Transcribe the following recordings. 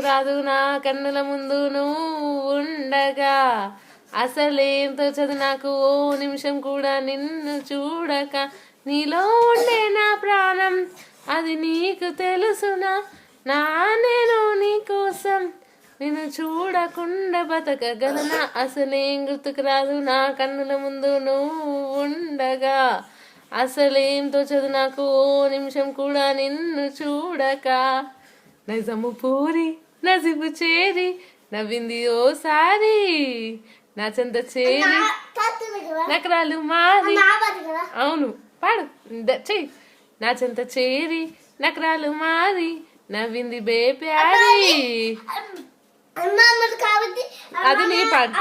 గుర్తుకు రాదు నా కన్నుల ముందు నువ్వు ఉండగా, అసలేం తోచదు నాకు ఓ నిమిషం కూడా నిన్ను చూడక, నీలో ఉండే నా ప్రాణం అది నీకు తెలుసునా, నా నేను నీ కోసం నిన్ను చూడకుండా బతకగలనా, అసలేం గుర్తుకు రాదు నా కన్నుల ముందు నువ్వు ఉండగా, అసలేం తోచదు నాకు ఓ నిమిషం కూడా నిన్ను చూడక, నజము పూరి నజిబు చేరి నవ్వింది ఓసారి, నా చెంత చేరి నకరాలు మారి, అవును పాడు చెయ్యి, నా చెంత చేరి నకరాలు మారి నవ్వింది బేప్యారి, అది నీ పాడు.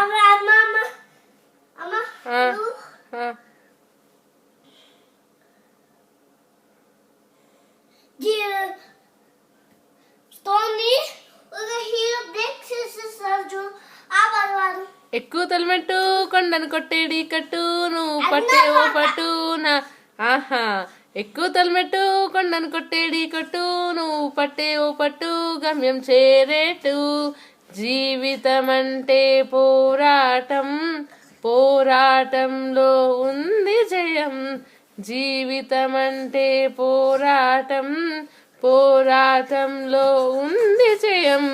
ఎక్కువ తలమెట్టు కొండను కొట్టేడి కట్టు నువ్వు పట్టే ఓ పట్టునా, ఆహా ఎక్కువ తలమెట్టు కొండను కొట్టేడి కట్టు నువ్వు పట్టే ఓ పట్టు గమ్యం చేరేటు, జీవితం అంటే పోరాటం, పోరాటంలో ఉంది జయం, జీవితం అంటే పోరాటం, పోరాటంలో ఉంది జయం.